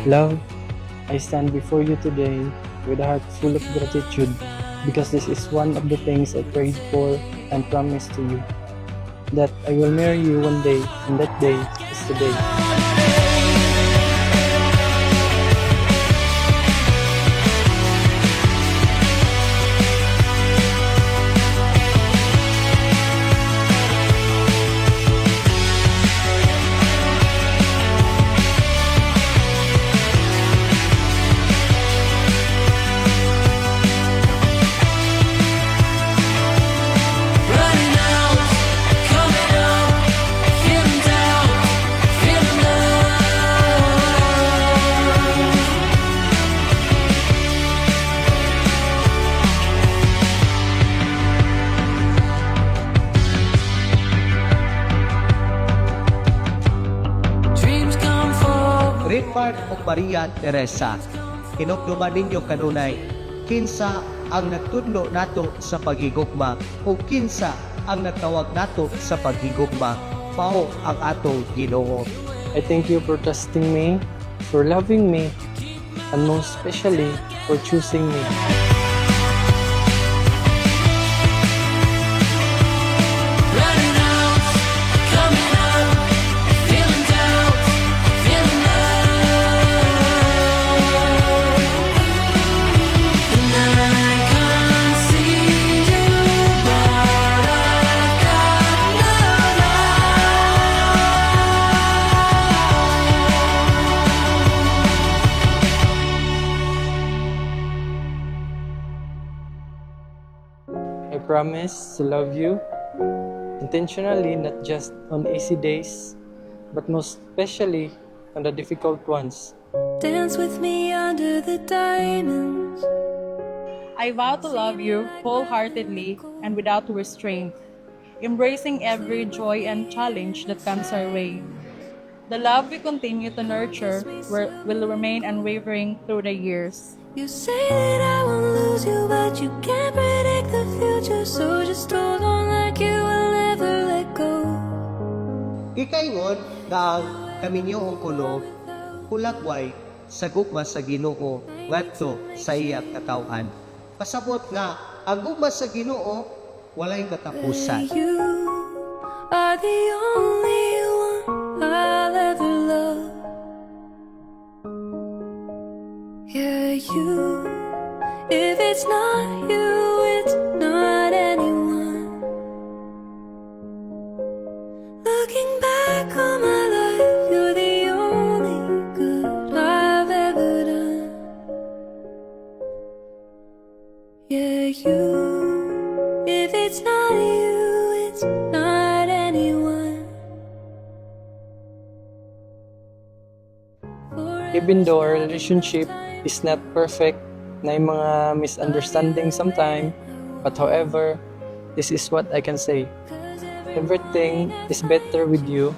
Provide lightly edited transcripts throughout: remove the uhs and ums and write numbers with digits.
Love, I stand before you today with a heart full of gratitude because this is one of the things I prayed for and promised to you. That I will marry you one day, and that day is today. Running out, coming up, feeling down, feeling love. Dreams come forward. Read part of Maria Teresa. Kinukluman ninyo kanunay, kinsa ang nagtudlo nato sa paghigugma o kinsa ang nagtawag nato sa paghigugma, mao ang atong Ginoo. I thank you for trusting me, for loving me, and most especially for choosing me. Running out, coming up, feeling down, feeling love. And I can't see you, but I've got I promise to love you intentionally, not just on easy days, but most especially on the difficult ones. Dance with me under the diamonds. I vow to love you wholeheartedly and without restraint, embracing every joy and challenge that comes our way. The love we continue to nurture will remain unwavering through the years. You say that I won't lose you, but you can't predict the future. So just hold on like you will never let go. Gikaingon nga ang kaminyong kuno hulagway sa gugma sa Ginoo ngadto sa iyang katawhan. Pasabot nga ang gugma sa Ginoo walay katapusan. You are the only one I'll ever love. Yeah, you. If it's not you, it's not anyone. Looking back on my life, you're the only good I've ever done. Yeah, you. If it's not you, it's not anyone. Even though our relationship is not perfect, na yung mga misunderstanding sometimes, but however, this is what I can say. Everything is better with you,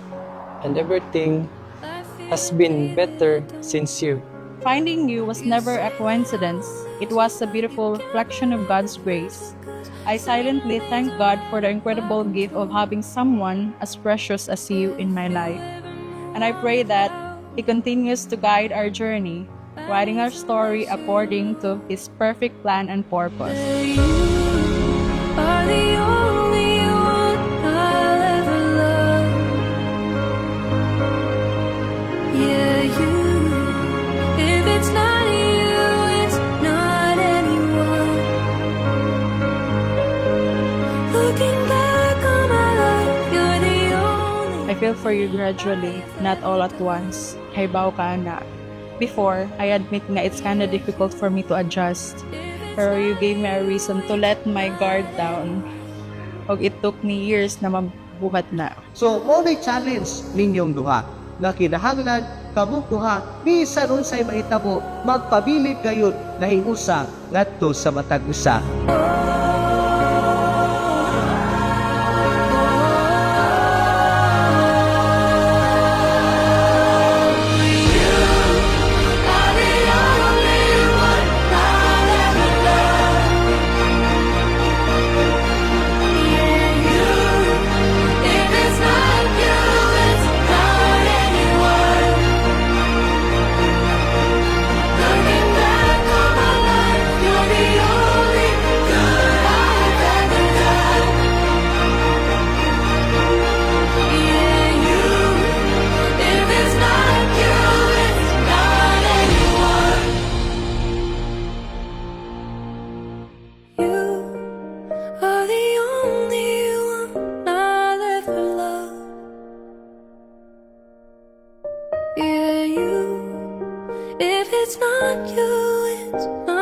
and everything has been better since you. Finding you was never a coincidence. It was a beautiful reflection of God's grace. I silently thank God for the incredible gift of having someone as precious as you in my life. And I pray that He continues to guide our journey, writing our story according to His perfect plan and purpose. You are the only one I'll ever love. Yeah, you. If it's not you, it's not anyone. Looking back on my life, you're the only. I feel for you gradually, not all at once. Haybaw ka na. Before, I admit nga it's kinda difficult for me to adjust. Pero you gave me a reason to let my guard down. Og it took me years na mabuhat na. So, mo may challenge ninyong duha nga kinahanglan kamong duha bisan unsay mahitabo magpabilib gayud na hiusa ngadto sa matag usa. it's not you, it's not